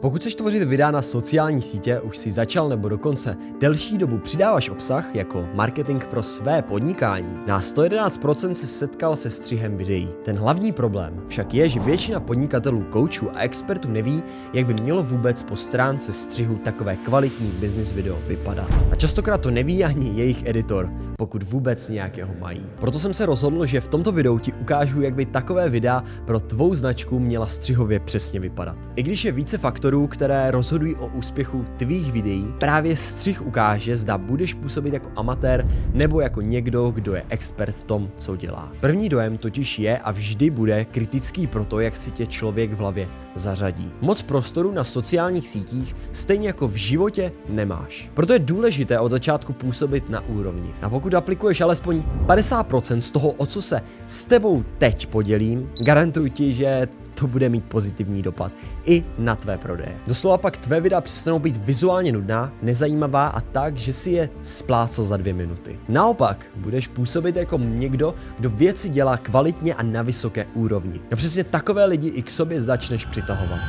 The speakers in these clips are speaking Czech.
Pokud chceš tvořit videa na sociální sítě, už si začal nebo dokonce delší dobu přidáváš obsah jako marketing pro své podnikání, na 111% se setkal se střihem videí. Ten hlavní problém však je, že většina podnikatelů, koučů a expertů neví, jak by mělo vůbec po stránce střihu takové kvalitní business video vypadat. A častokrát to neví ani jejich editor, pokud vůbec nějakého mají. Proto jsem se rozhodl, že v tomto videu ti ukážu, jak by takové videa pro tvou značku měla střihově přesně vypadat. I když je více faktorů, které rozhodují o úspěchu tvých videí, právě střih ukáže, zda budeš působit jako amatér nebo jako někdo, kdo je expert v tom, co dělá. První dojem totiž je a vždy bude kritický pro to, jak si tě člověk v hlavě zařadí. Moc prostoru na sociálních sítích stejně jako v životě nemáš. Proto je důležité od začátku působit na úrovni. A pokud aplikuješ alespoň 50% z toho, o co se s tebou teď podělím, garantuji ti, že to bude mít pozitivní dopad i na tvé prodeje. Doslova pak tvé videa přestanou být vizuálně nudná, nezajímavá a tak, že si je splácel za 2 minuty. Naopak, budeš působit jako někdo, kdo věci dělá kvalitně a na vysoké úrovni. A přesně takové lidi i k sobě začneš přitahovat.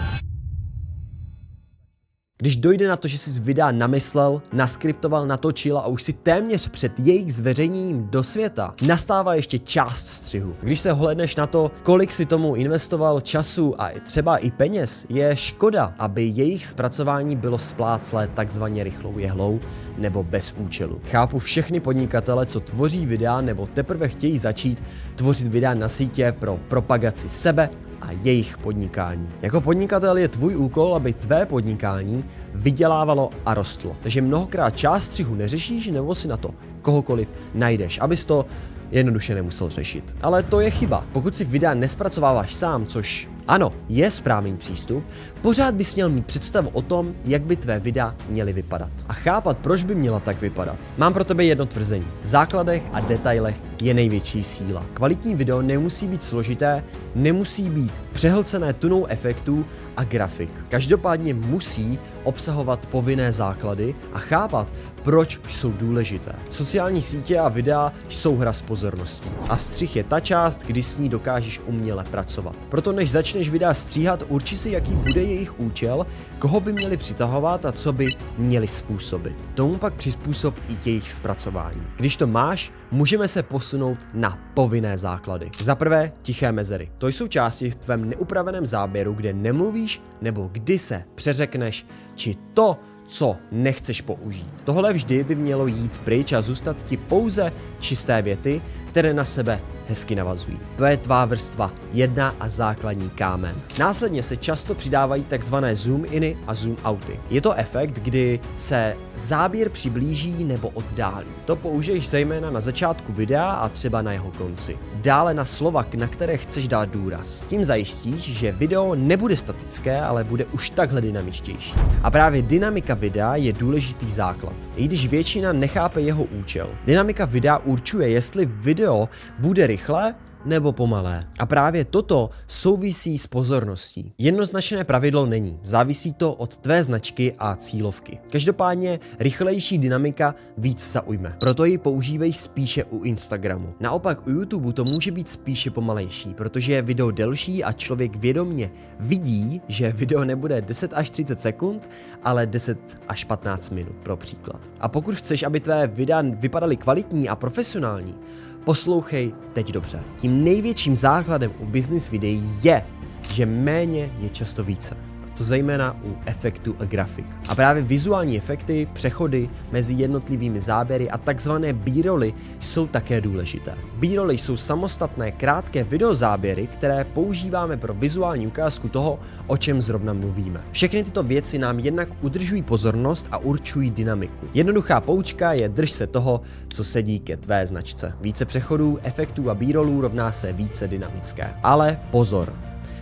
Když dojde na to, že jsi z videa namyslel, naskriptoval, natočil a už si téměř před jejich zveřejněním do světa, nastává ještě část střihu. Když se hlédneš na to, kolik si tomu investoval času a třeba i peněz, je škoda, aby jejich zpracování bylo spláclé takzvaně rychlou jehlou nebo bez účelu. Chápu všechny podnikatele, co tvoří videa nebo teprve chtějí začít tvořit videa na sítě pro propagaci sebe a jejich podnikání. Jako podnikatel je tvůj úkol, aby tvé podnikání vydělávalo a rostlo. Takže mnohokrát část střihu neřešíš nebo si na to kohokoliv najdeš, abys to jednoduše nemusel řešit. Ale to je chyba. Pokud si videa nespracováváš sám, což ano, je správný přístup, pořád bys měl mít představu o tom, jak by tvé videa měly vypadat. A chápat, proč by měla tak vypadat. Mám pro tebe jedno tvrzení. V základech a detailech je největší síla. Kvalitní video nemusí být složité, nemusí být přehlcené tunou efektů a grafik. Každopádně musí obsahovat povinné základy a chápat, proč jsou důležité. Sociální sítě a videa jsou hra s pozorností. A střih je ta část, kdy s ní dokážeš uměle pracovat. Proto než začneš videa stříhat, urči si, jaký bude jejich účel, koho by měli přitahovat a co by měli způsobit. Tomu pak přizpůsob i jejich zpracování. Když to máš, můžeme se posunout na povinné základy. Za prvé, tiché mezery. To jsou části v tvém neupraveném záběru, kde nemluvíš nebo kdy se přeřekneš, či to, co nechceš použít. Tohle vždy by mělo jít pryč a zůstat ti pouze čisté věty, které na sebe hezky navazují. To je tvá vrstva 1 a základní kámen. Následně se často přidávají takzvané zoom iny a zoom outy. Je to efekt, kdy se záběr přiblíží nebo oddálí. To použiješ zejména na začátku videa a třeba na jeho konci. Dále na slova, na které chceš dát důraz. Tím zajistíš, že video nebude statické, ale bude už takhle dynamičtější. A právě dynamika videa je důležitý základ. I když většina nechápe jeho účel. Dynamika videa určuje, jestli video bude rychlé nebo pomalé. A právě toto souvisí s pozorností. Jednoznačné pravidlo není, závisí to od tvé značky a cílovky. Každopádně rychlejší dynamika víc zaujme. Proto ji používej spíše u Instagramu. Naopak u YouTube to může být spíše pomalejší, protože je video delší a člověk vědomě vidí, že video nebude 10 až 30 sekund, ale 10 až 15 minut pro příklad. A pokud chceš, aby tvé videa vypadaly kvalitní a profesionální, poslouchej teď dobře. Tím největším základem u business videí je, že méně je často více. To zejména u efektů a grafik. A právě vizuální efekty, přechody mezi jednotlivými záběry a takzvané B-roly jsou také důležité. B-roly jsou samostatné krátké videozáběry, které používáme pro vizuální ukázku toho, o čem zrovna mluvíme. Všechny tyto věci nám jednak udržují pozornost a určují dynamiku. Jednoduchá poučka je drž se toho, co sedí ke tvé značce. Více přechodů, efektů a B-rollů rovná se více dynamické. Ale pozor!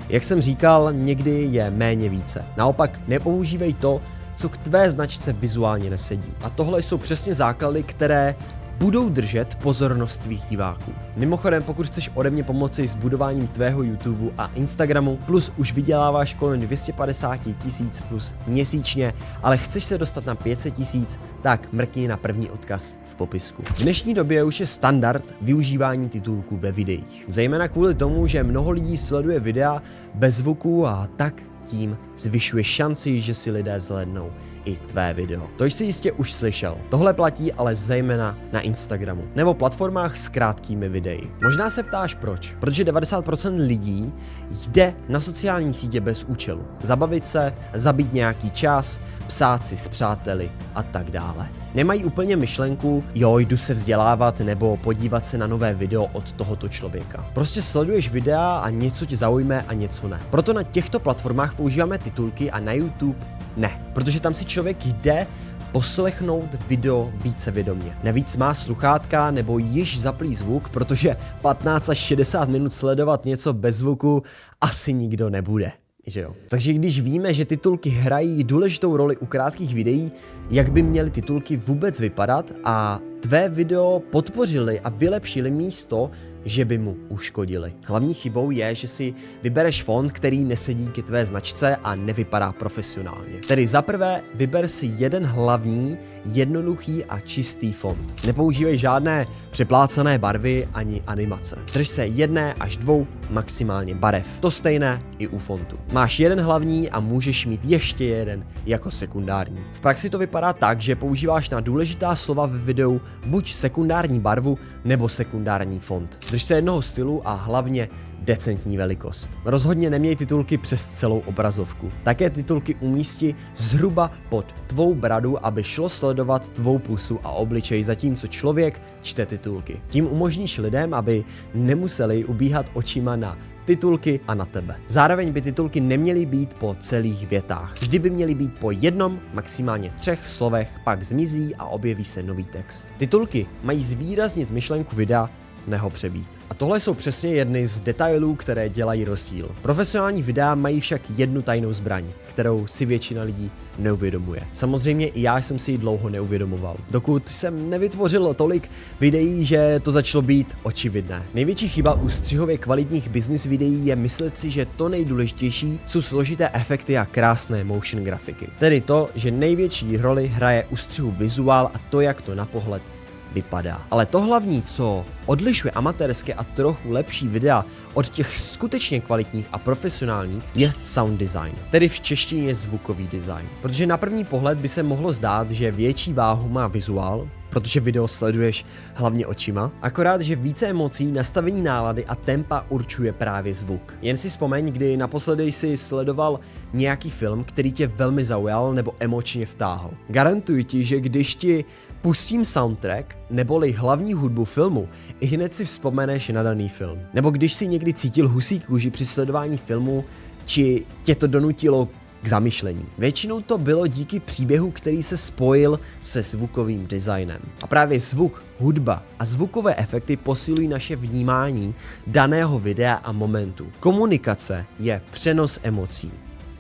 Jak jsem říkal, někdy je méně více. Naopak nepoužívej to, co k tvé značce vizuálně nesedí. A tohle jsou přesně základy, které budou držet pozornost tvých diváků. Mimochodem, pokud chceš ode mě pomoci s budováním tvého YouTube a Instagramu, plus už vyděláváš kolem 250 000 plus měsíčně, ale chceš se dostat na 500 000, tak mrkni na první odkaz v popisku. V dnešní době už je standard využívání titulků ve videích. Zejména kvůli tomu, že mnoho lidí sleduje videa bez zvuku a tak tím zvyšuje šanci, že si lidé zhlédnou i tvé video. To jsi jistě už slyšel. Tohle platí ale zejména na Instagramu nebo platformách s krátkými videi. Možná se ptáš proč? Protože 90% lidí jde na sociální sítě bez účelu. Zabavit se, zabít nějaký čas, psát si s přáteli a tak dále. Nemají úplně myšlenku, jo, jdu se vzdělávat nebo podívat se na nové video od tohoto člověka. Prostě sleduješ videa a něco tě zaujme a něco ne. Proto na těchto platformách používáme titulky a na YouTube ne, protože tam si člověk jde poslechnout video více vědomě. Navíc má sluchátka nebo již zaplý zvuk, protože 15 až 60 minut sledovat něco bez zvuku asi nikdo nebude. Že jo? Takže když víme, že titulky hrají důležitou roli u krátkých videí, jak by měly titulky vůbec vypadat a tvé video podpořili a vylepšili místo, že by mu uškodili. Hlavní chybou je, že si vybereš font, který nesedí ke tvé značce a nevypadá profesionálně. Tedy za prvé vyber si jeden hlavní, jednoduchý a čistý font. Nepoužívej žádné přeplácané barvy ani animace. Drž se 1 až 2 maximálně barev. To stejné i u fontu. Máš jeden hlavní a můžeš mít ještě jeden jako sekundární. V praxi to vypadá tak, že používáš na důležitá slova ve videu buď sekundární barvu nebo sekundární font. Drž se jednoho stylu a hlavně decentní velikost. Rozhodně neměj titulky přes celou obrazovku. Také titulky umísti zhruba pod tvou bradu, aby šlo sledovat tvou pusu a obličej, zatímco člověk čte titulky. Tím umožníš lidem, aby nemuseli ubíhat očima na titulky a na tebe. Zároveň by titulky neměly být po celých větách. Vždy by měly být po jednom, maximálně 3 slovech, pak zmizí a objeví se nový text. Titulky mají zvýraznit myšlenku videa, ne ho přebít. A tohle jsou přesně jedny z detailů, které dělají rozdíl. Profesionální videa mají však jednu tajnou zbraň, kterou si většina lidí neuvědomuje. Samozřejmě i já jsem si ji dlouho neuvědomoval, dokud jsem nevytvořil tolik videí, že to začalo být očividné. Největší chyba u střihově kvalitních business videí je myslet si, že to nejdůležitější jsou složité efekty a krásné motion grafiky. Tedy to, že největší roli hraje u střihu vizuál a to, jak to na pohled vypadá. Ale to hlavní, co odlišuje amatérské a trochu lepší videa od těch skutečně kvalitních a profesionálních, je sound design. Tedy v češtině zvukový design. Protože na první pohled by se mohlo zdát, že větší váhu má vizuál, protože video sleduješ hlavně očima, akorát, že více emocí, nastavení nálady a tempa určuje právě zvuk. Jen si vzpomeň, kdy naposledy jsi sledoval nějaký film, který tě velmi zaujal nebo emočně vtáhl. Garantuji ti, že když ti pustím soundtrack neboli hlavní hudbu filmu, i hned si vzpomeneš na daný film. Nebo když si někdy cítil husí kůži při sledování filmu, či tě to donutilo k zamyšlení. Většinou to bylo díky příběhu, který se spojil se zvukovým designem. A právě zvuk, hudba a zvukové efekty posilují naše vnímání daného videa a momentu. Komunikace je přenos emocí.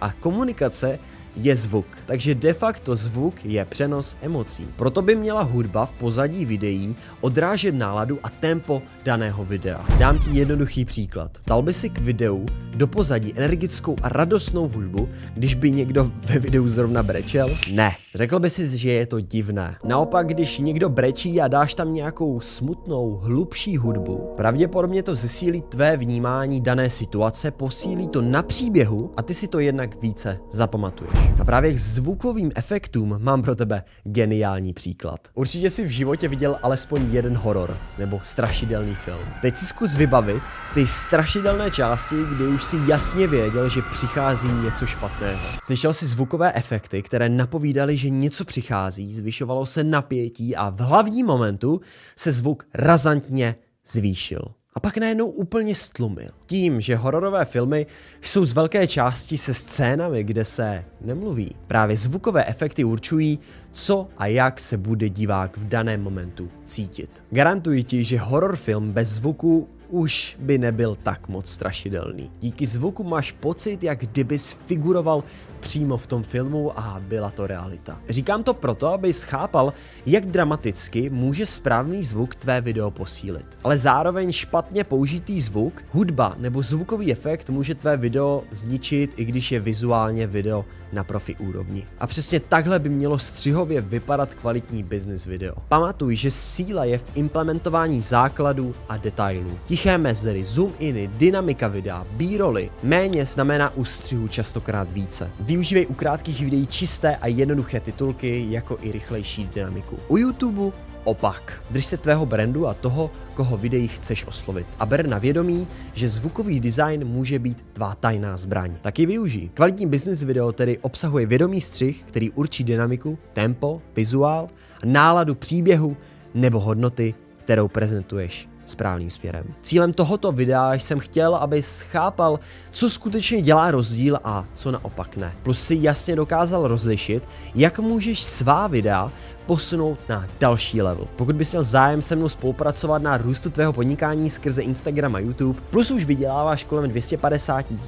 A komunikace je zvuk, takže de facto zvuk je přenos emocí. Proto by měla hudba v pozadí videí odrážet náladu a tempo daného videa. Dám ti jednoduchý příklad. Dal by si k videu do pozadí energickou a radostnou hudbu, když by někdo ve videu zrovna brečel? Ne. Řekl by si, že je to divné. Naopak, když někdo brečí a dáš tam nějakou smutnou, hlubší hudbu, pravděpodobně to zesílí tvé vnímání dané situace, posílí to na příběhu a ty si to jednak více zapamatuješ. A právě k zvukovým efektům mám pro tebe geniální příklad. Určitě si v životě viděl alespoň jeden horor nebo strašidelný film. Teď si zkus vybavit ty strašidelné části, kdy už si jasně věděl, že přichází něco špatného. Slyšel si zvukové efekty, které napovídaly, že něco přichází, zvyšovalo se napětí a v hlavním momentu se zvuk razantně zvýšil. A pak najednou úplně stlumil. Tím, že hororové filmy jsou z velké části se scénami, kde se nemluví, právě zvukové efekty určují, co a jak se bude divák v daném momentu cítit. Garantuji ti, že horor film bez zvuku už by nebyl tak moc strašidelný. Díky zvuku máš pocit, jak kdybys figuroval přímo v tom filmu a byla to realita. Říkám to proto, abys chápal, jak dramaticky může správný zvuk tvé video posílit. Ale zároveň špatně použitý zvuk, hudba nebo zvukový efekt může tvé video zničit, i když je vizuálně video na profi úrovni. A přesně takhle by mělo střihově vypadat kvalitní business video. Pamatuj, že síla je v implementování základů a detailů. Tiché mezery, zoom iny, dynamika videa, b-rolly. Méně znamená u střihu častokrát více. Využívej u krátkých videí čisté a jednoduché titulky, jako i rychlejší dynamiku. U YouTube opak. Drž se tvého brandu a toho, koho videí chceš oslovit. A ber na vědomí, že zvukový design může být tvá tajná zbraň. Taky využij. Kvalitní business video tedy obsahuje vědomý střih, který určí dynamiku, tempo, vizuál, náladu příběhu nebo hodnoty, kterou prezentuješ správným směrem. Cílem tohoto videa jsem chtěl, abys chápal, co skutečně dělá rozdíl a co naopak ne. Plus si jasně dokázal rozlišit, jak můžeš svá videa posunout na další level. Pokud bys měl zájem se mnou spolupracovat na růstu tvého podnikání skrze Instagram a YouTube, plus už vyděláváš kolem 250 000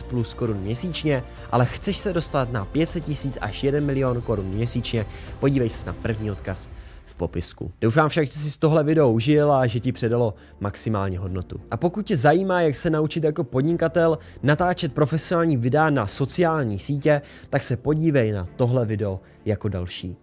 plus korun měsíčně, ale chceš se dostat na 500 000 až 1 milion korun měsíčně, podívej se na první odkaz v popisku. Doufám však, že jsi z tohle video užil a že ti předalo maximální hodnotu. A pokud tě zajímá, jak se naučit jako podnikatel natáčet profesionální videa na sociální sítě, tak se podívej na tohle video jako další.